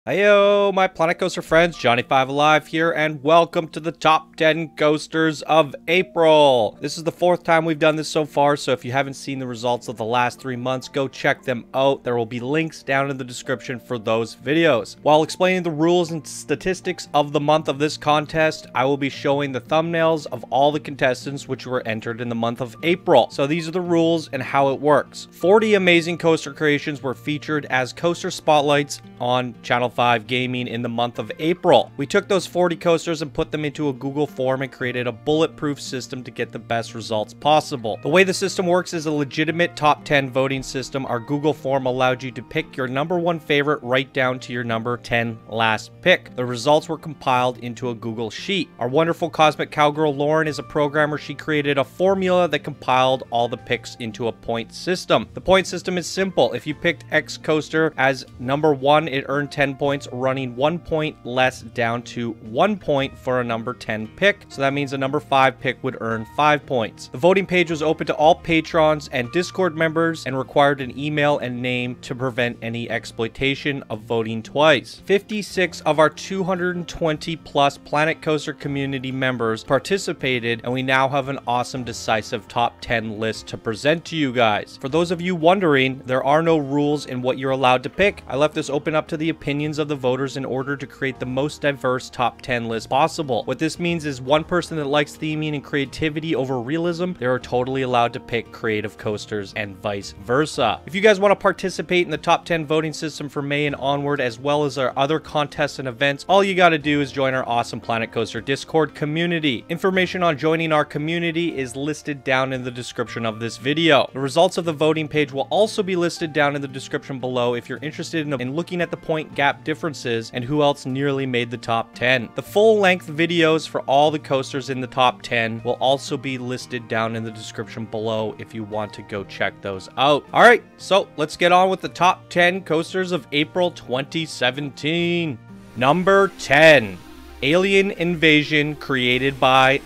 Heyo, my Planet Coaster friends, Johnny5 Alive here, and welcome to the top 10 coasters of April. This is the fourth time we've done this so far, so if you haven't seen the results of the last 3 months, go check them out. There will be links down in the description for those videos. While explaining the rules and statistics of the month of this contest, I will be showing the thumbnails of all the contestants which were entered in the month of April. So these are the rules and how it works. 40 amazing coaster creations were featured as coaster spotlights on Channel 5 Gaming in the month of April. We took those 40 coasters and put them into a Google form and created a bulletproof system to get the best results possible. The way the system works is a legitimate top 10 voting system. Our Google form allowed you to pick your #1 favorite right down to your number 10 last pick. The results were compiled into a Google sheet. Our wonderful cosmic cowgirl Lauren is a programmer. She created a formula that compiled all the picks into a point system. The point system is simple. If you picked X coaster as number 1, it earned 10 points, running 1 point less down to 1 point for a number 10 pick. So that means a number 5 pick would earn 5 points. The voting page was open to all patrons and Discord members and required an email and name to prevent any exploitation of voting twice. 56 of our 220 plus Planet Coaster community members participated, and we now have an awesome decisive top 10 list to present to you guys. For those of you wondering, there are no rules in what you're allowed to pick. I left this open up to the opinions of the voters in order to create the most diverse top 10 list possible. What this means is one person that likes theming and creativity over realism, they are totally allowed to pick creative coasters and vice versa. If you guys want to participate in the top 10 voting system for May and onward, as well as our other contests and events, all you got to do is join our awesome Planet Coaster Discord community. Information on joining our community is listed down in the description of this video. The results of the voting page will also be listed down in the description below if you're interested in looking at the point gap differences and who else nearly made the top 10. The full-length videos for all the coasters in the top 10 will also be listed down in the description below if you want to go check those out. Alright, so let's get on with the top 10 coasters of April 2017. Number 10. Alien Invasion, created by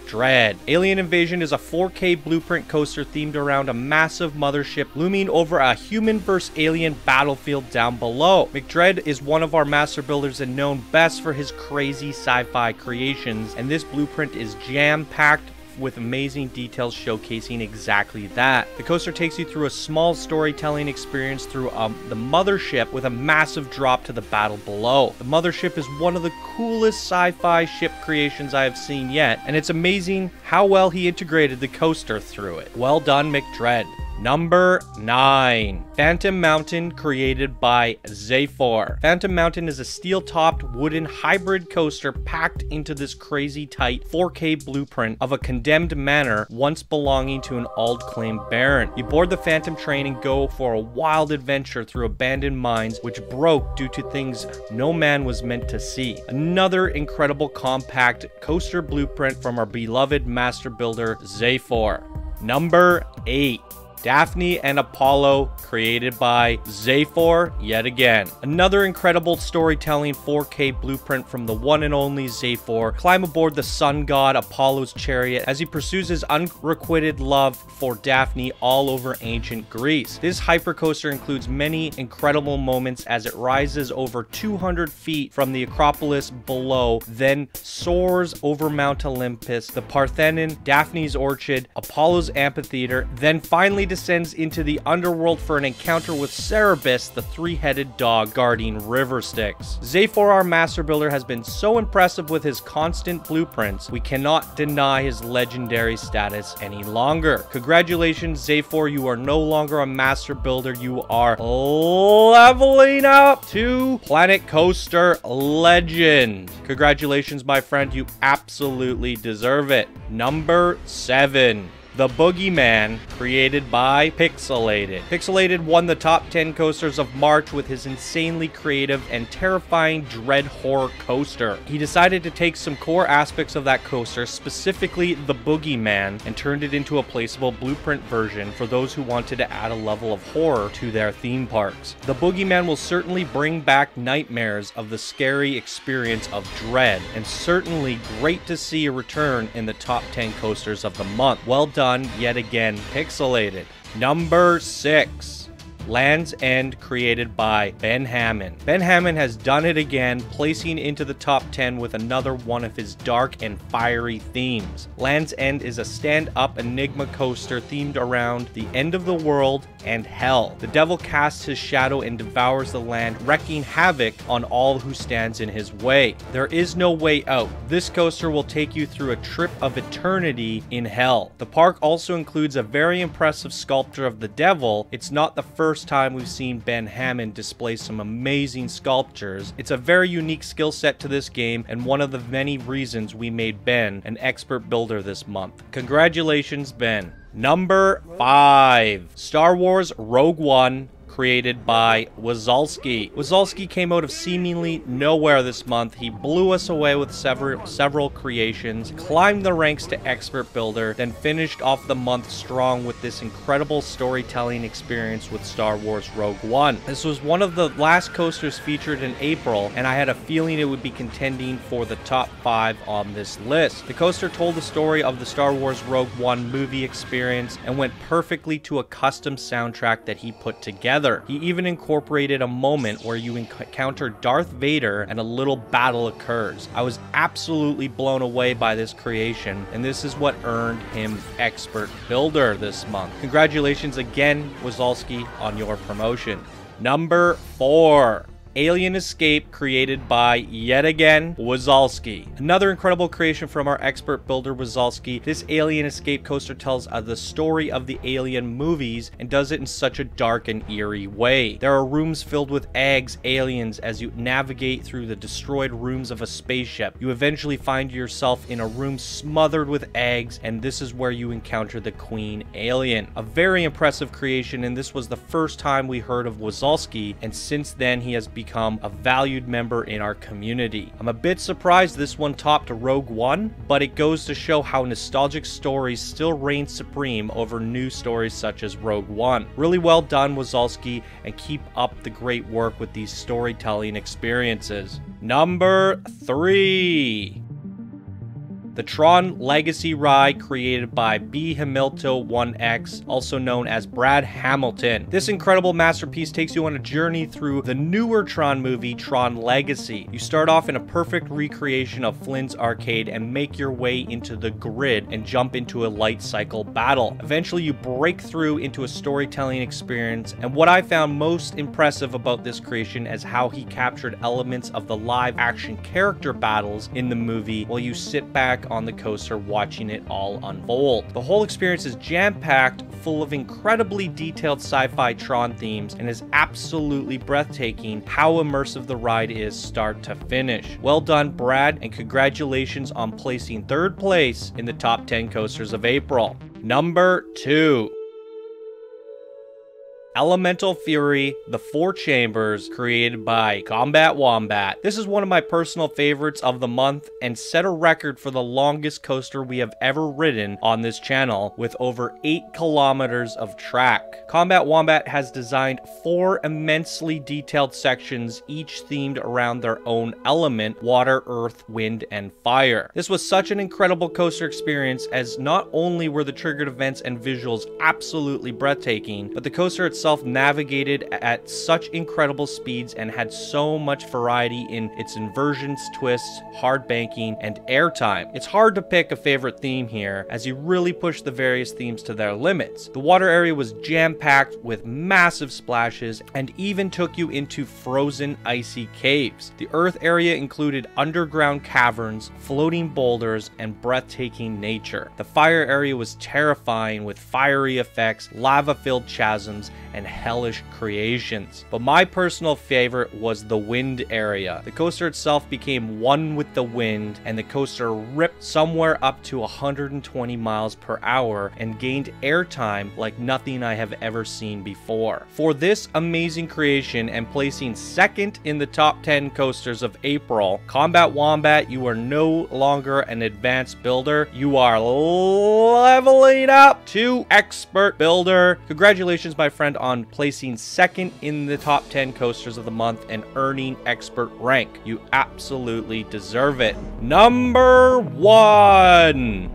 Dread. Alien Invasion is a 4K blueprint coaster themed around a massive mothership looming over a human vs. alien battlefield down below. McDread is one of our master builders and known best for his crazy sci-fi creations, and this blueprint is jam-packed with amazing details showcasing exactly that. The coaster takes you through a small storytelling experience through the mothership with a massive drop to the battle below. The mothership is one of the coolest sci-fi ship creations I have seen yet, and it's amazing how well he integrated the coaster through it. Well done, McDread. Number 9. Phantom Mountain, created by Zafor. Phantom Mountain is a steel-topped wooden hybrid coaster packed into this crazy tight 4K blueprint of a condemned manor once belonging to an old-claimed baron. You board the Phantom train and go for a wild adventure through abandoned mines which broke due to things no man was meant to see. Another incredible compact coaster blueprint from our beloved master builder Zafor. Number 8. Daphne and Apollo, created by Zafor yet again. Another incredible storytelling 4K blueprint from the one and only Zafor. Climb aboard the sun god Apollo's chariot as he pursues his unrequited love for Daphne all over ancient Greece. This hypercoaster includes many incredible moments as it rises over 200 feet from the Acropolis below, then soars over Mount Olympus, the Parthenon, Daphne's Orchard, Apollo's amphitheater, then finally descends into the underworld for an encounter with Cerberus, the three-headed dog guarding river Styx. Zafor, our master builder, has been so impressive with his constant blueprints, we cannot deny his legendary status any longer. Congratulations, Zafor, you are no longer a master builder, you are leveling up to Planet Coaster Legend. Congratulations, my friend, you absolutely deserve it. Number 7. The Boogeyman, created by Pixelated. Pixelated won the top 10 coasters of March with his insanely creative and terrifying dread horror coaster. He decided to take some core aspects of that coaster, specifically the Boogeyman, and turned it into a placeable blueprint version for those who wanted to add a level of horror to their theme parks. The Boogeyman will certainly bring back nightmares of the scary experience of dread, and certainly great to see a return in the top 10 coasters of the month. Well done yet again, Pixelated. Number 6. Land's End, created by Ben Hammond. Ben Hammond has done it again, placing into the top 10 with another one of his dark and fiery themes. Land's End is a stand-up enigma coaster themed around the end of the world and hell. The devil casts his shadow and devours the land, wreaking havoc on all who stands in his way. There is no way out. This coaster will take you through a trip of eternity in hell. The park also includes a very impressive sculpture of the devil. It's not the first time we've seen Ben Hammond display some amazing sculptures. It's a very unique skill set to this game, and one of the many reasons we made Ben an expert builder this month. Congratulations, Ben. Number 5, Star Wars Rogue One, created by Wazalski. Wazalski came out of seemingly nowhere this month. He blew us away with several creations, climbed the ranks to expert builder, then finished off the month strong with this incredible storytelling experience with Star Wars Rogue One. This was one of the last coasters featured in April, and I had a feeling it would be contending for the top 5 on this list. The coaster told the story of the Star Wars Rogue One movie experience and went perfectly to a custom soundtrack that he put together. He even incorporated a moment where you encounter Darth Vader and a little battle occurs. I was absolutely blown away by this creation, and this is what earned him Expert Builder this month. Congratulations again, Wazalski, on your promotion. Number 4. Alien Escape, created by, yet again, Wazalski. Another incredible creation from our expert builder, Wazalski. This Alien Escape coaster tells the story of the Alien movies and does it in such a dark and eerie way. There are rooms filled with eggs, aliens, as you navigate through the destroyed rooms of a spaceship. You eventually find yourself in a room smothered with eggs, and this is where you encounter the Queen Alien. A very impressive creation, and this was the first time we heard of Wazalski, and since then he has become a valued member in our community. I'm a bit surprised this one topped Rogue One, but it goes to show how nostalgic stories still reign supreme over new stories such as Rogue One. Really well done, Wazalski, and keep up the great work with these storytelling experiences. Number 3. The Tron Legacy Ride, created by B. Hamilton 1X, also known as Brad Hamilton. This incredible masterpiece takes you on a journey through the newer Tron movie, Tron Legacy. You start off in a perfect recreation of Flynn's arcade and make your way into the grid and jump into a light cycle battle. Eventually, you break through into a storytelling experience, and what I found most impressive about this creation is how he captured elements of the live action character battles in the movie while you sit back on the coaster watching it all unfold. The whole experience is jam-packed, full of incredibly detailed sci-fi Tron themes, and is absolutely breathtaking how immersive the ride is start to finish. Well done, Brad, and congratulations on placing 3rd place in the top 10 coasters of April. Number 2. Elemental Fury, The Four Chambers, created by Combat Wombat. This is one of my personal favorites of the month and set a record for the longest coaster we have ever ridden on this channel, with over 8 kilometers of track. Combat Wombat has designed 4 immensely detailed sections, each themed around their own element: water, earth, wind, and fire. This was such an incredible coaster experience, as not only were the triggered events and visuals absolutely breathtaking, but the coaster itself navigated at such incredible speeds and had so much variety in its inversions, twists, hard banking, and airtime. It's hard to pick a favorite theme here, as you really push the various themes to their limits. The water area was jam-packed with massive splashes and even took you into frozen icy caves. The earth area included underground caverns, floating boulders, and breathtaking nature. The fire area was terrifying with fiery effects, lava-filled chasms, and hellish creations. But my personal favorite was the wind area. The coaster itself became one with the wind, and the coaster ripped somewhere up to 120 miles per hour and gained airtime like nothing I have ever seen before. For this amazing creation and placing 2nd in the top 10 coasters of April, Combat Wombat, you are no longer an advanced builder. You are leveling up to expert builder. Congratulations, my friend, on placing 2nd in the top 10 coasters of the month and earning expert rank. You absolutely deserve it. Number 1.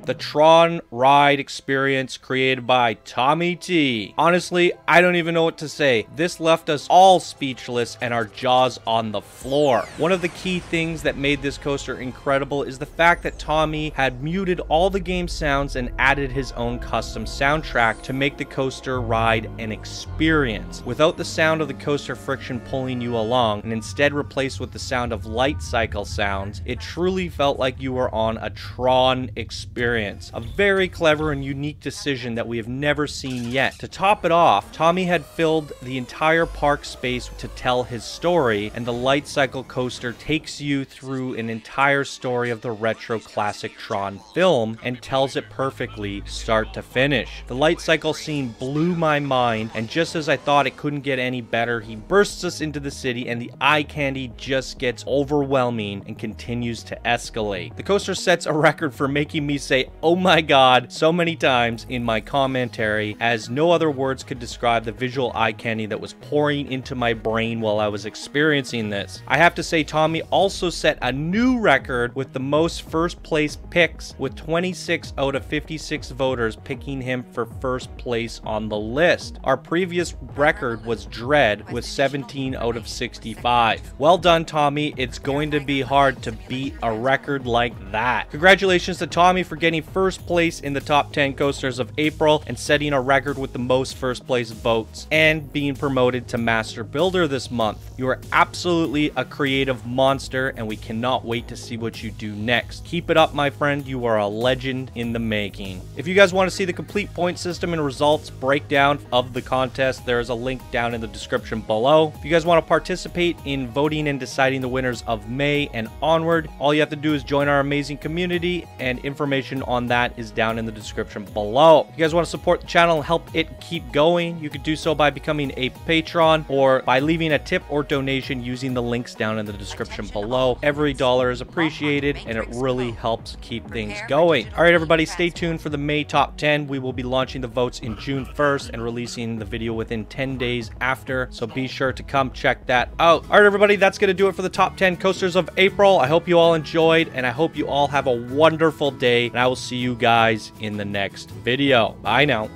the Tron ride experience created by Tommy T. Honestly, I don't even know what to say. This left us all speechless and our jaws on the floor. One of the key things that made this coaster incredible is the fact that Tommy had muted all the game sounds and added his own custom soundtrack to make the coaster ride an experience. Without the sound of the coaster friction pulling you along, and instead replaced with the sound of light cycle sounds, it truly felt like you were on a Tron experience. A very clever and unique decision that we have never seen yet. To top it off, Tommy had filled the entire park space to tell his story, and the light cycle coaster takes you through an entire story of the retro classic Tron film and tells it perfectly start to finish. The light cycle scene blew my mind, and just as I thought it couldn't get any better, he bursts us into the city and the eye candy just gets overwhelming and continues to escalate. The coaster sets a record for making me say oh my god so many times in my commentary, as no other words could describe the visual eye candy that was pouring into my brain while I was experiencing this. I have to say Tommy also set a new record with the most first place picks, with 26 out of 56 voters picking him for first place on the list. Our previous record was Dread with 17 out of 65. Well done, Tommy. It's going to be hard to beat a record like that. Congratulations to Tommy for getting first place in the top 10 coasters of April and setting a record with the most first place votes and being promoted to Master Builder this month. You are absolutely a creative monster and we cannot wait to see what you do next. Keep it up, my friend. You are a legend in the making. If you guys want to see the complete point system and results breakdown of the contest, there is a link down in the description below. If you guys want to participate in voting and deciding the winners of May and onward, all you have to do is join our amazing community, and information on that is down in the description below. If you guys want to support the channel and help it keep going, you could do so by becoming a patron or by leaving a tip or donation using the links down in the description below. Every dollar is appreciated and it really helps keep things going. All right, everybody, stay tuned for the May top 10. We will be launching the votes in June 1st and releasing the video within 10 days after, so be sure to come check that out. All right, everybody, that's going to do it for the top 10 coasters of April. I hope you all enjoyed, and I hope you all have a wonderful day, and I will see you guys in the next video. Bye now.